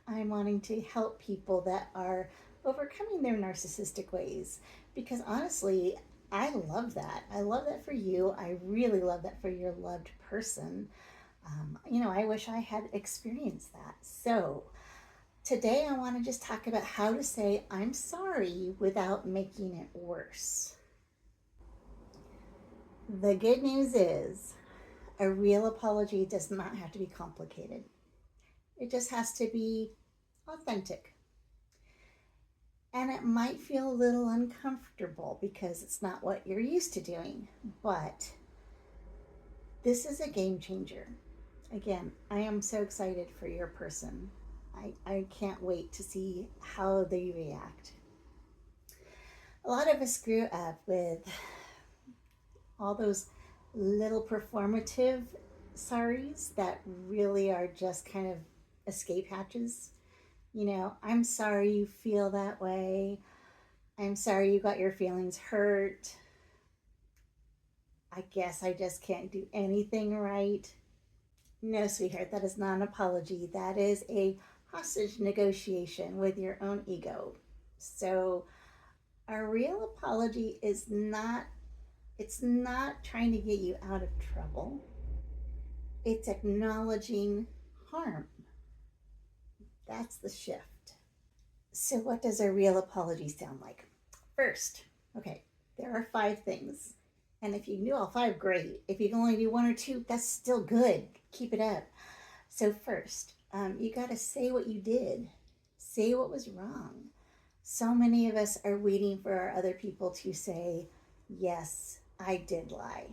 I'm wanting to help people that are overcoming their narcissistic ways. Because honestly, I love that. I love that for you. I really love that for your loved person. I wish I had experienced that. So, today I want to just talk about how to say I'm sorry without making it worse. The good news is a real apology does not have to be complicated. It just has to be authentic. And it might feel a little uncomfortable because it's not what you're used to doing. But this is a game changer. Again, I am so excited for your person. I can't wait to see how they react. A lot of us grew up with all those little performative sorries that really are just kind of escape hatches. I'm sorry you feel that way. I'm sorry you got your feelings hurt. I guess I just can't do anything right. No, sweetheart, that is not an apology. That is a hostage negotiation with your own ego. So, a real apology is not, it's not trying to get you out of trouble. It's acknowledging harm. That's the shift. So, what does a real apology sound like? First, okay, there are 5 things. And if you knew all 5, great. If you can only do 1 or 2, that's still good. Keep it up. So, first, you got to say what you did, say what was wrong. So many of us are waiting for our other people to say, yes, I did lie.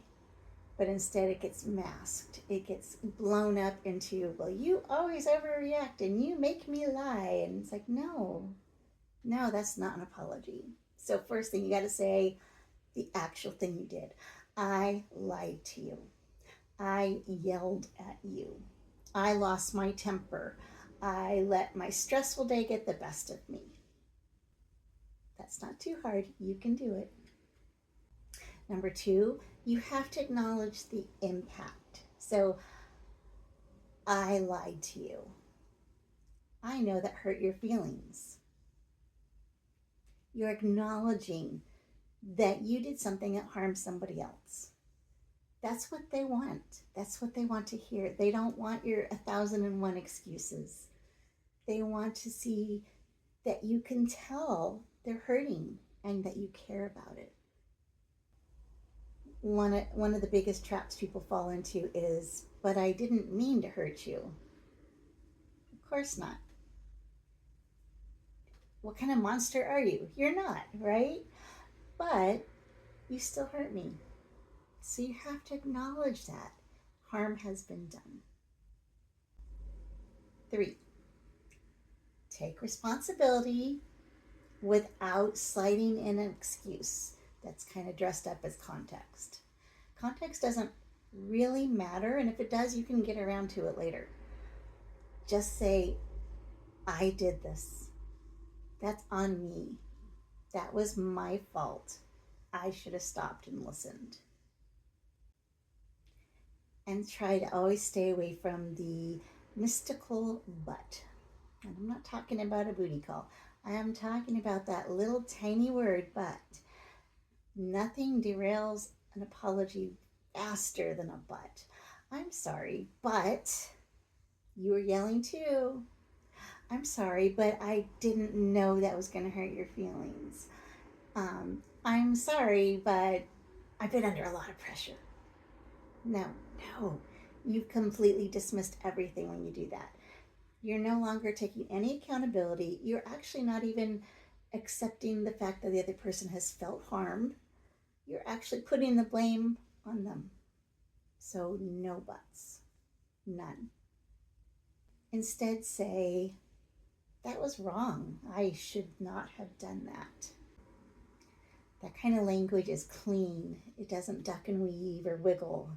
But instead, it gets masked. It gets blown up into, well, you always overreact and you make me lie. And it's like, no, that's not an apology. So, first thing, you got to say the actual thing you did. I lied to you. I yelled at you. I lost my temper. I let my stressful day get the best of me. That's not too hard. You can do it. Number 2, you have to acknowledge the impact. So, I lied to you. I know that hurt your feelings. You're acknowledging that you did something that harmed somebody else. That's what they want. That's what they want to hear. They don't want your 1,001 excuses. They want to see that you can tell they're hurting and that you care about it. One of the biggest traps people fall into is, but I didn't mean to hurt you. Of course not. What kind of monster are you? You're not, right? But you still hurt me. So you have to acknowledge that harm has been done. 3, take responsibility without sliding in an excuse that's kind of dressed up as context. Context doesn't really matter, and if it does, you can get around to it later. Just say, I did this. That's on me. That was my fault. I should have stopped and listened. And try to always stay away from the mystical but. And I'm not talking about a booty call. I am talking about that little tiny word but. Nothing derails an apology faster than a but. I'm sorry, but you were yelling too. I'm sorry, but I didn't know that was going to hurt your feelings. I'm sorry, but I've been under a lot of pressure. No, you've completely dismissed everything when you do that. You're no longer taking any accountability. You're actually not even accepting the fact that the other person has felt harmed. You're actually putting the blame on them. So, no buts. None. Instead, say, that was wrong. I should not have done that. That kind of language is clean. It doesn't duck and weave or wiggle.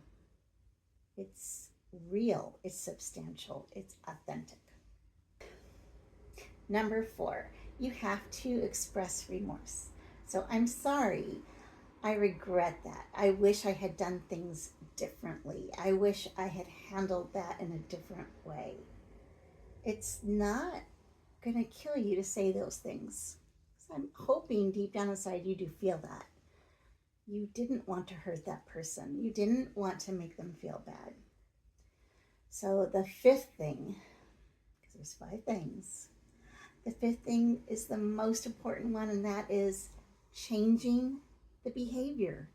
It's real. It's substantial. It's authentic. Number 4, you have to express remorse. So, I'm sorry. I regret that. I wish I had done things differently. I wish I had handled that in a different way. It's not going to kill you to say those things. So I'm hoping deep down inside you do feel that. You didn't want to hurt that person. You didn't want to make them feel bad. So the fifth thing, because there's 5 things, the fifth thing is the most important one, and that is changing the behavior.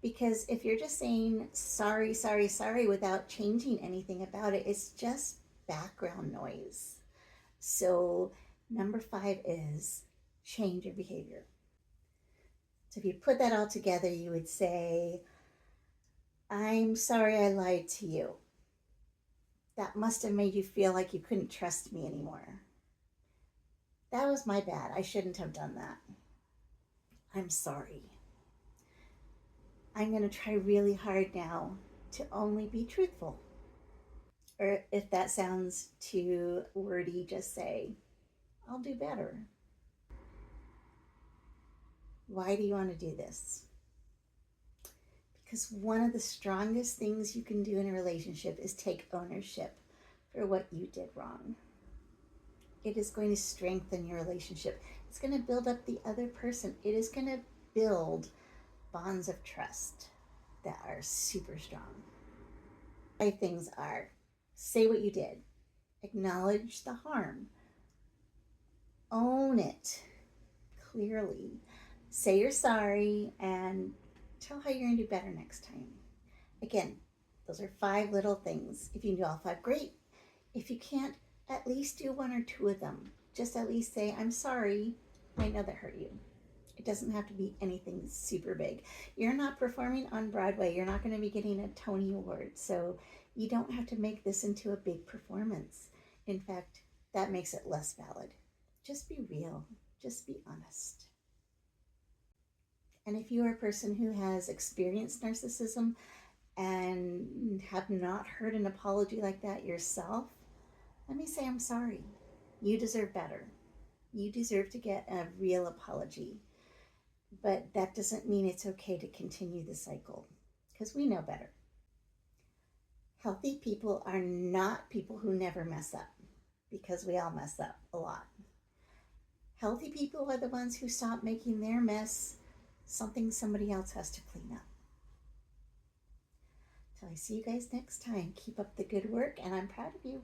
Because if you're just saying sorry, sorry, sorry without changing anything about it, it's just background noise. So number 5 is change your behavior. So if you put that all together, you would say, I'm sorry I lied to you. That must have made you feel like you couldn't trust me anymore. That was my bad. I shouldn't have done that. I'm sorry. I'm going to try really hard now to only be truthful. Or if that sounds too wordy, just say, I'll do better. Why do you want to do this? Because one of the strongest things you can do in a relationship is take ownership for what you did wrong. It is going to strengthen your relationship. It's going to build up the other person. It is going to build bonds of trust that are super strong. 5 things are: say what you did, acknowledge the harm, own it clearly, say you're sorry, and tell how you're going to do better next time. Again, those are 5 little things. If you can do all 5, great. If you can't, at least do 1 or 2 of them. Just at least say, I'm sorry, I know that hurt you. It doesn't have to be anything super big. You're not performing on Broadway. You're not going to be getting a Tony Award. So you don't have to make this into a big performance. In fact, that makes it less valid. Just be real. Just be honest. And if you are a person who has experienced narcissism and have not heard an apology like that yourself, let me say I'm sorry. You deserve better. You deserve to get a real apology. But that doesn't mean it's okay to continue the cycle, because we know better. Healthy people are not people who never mess up, because we all mess up a lot. Healthy people are the ones who stop making their mess something somebody else has to clean up. Till I see you guys next time, keep up the good work, and I'm proud of you.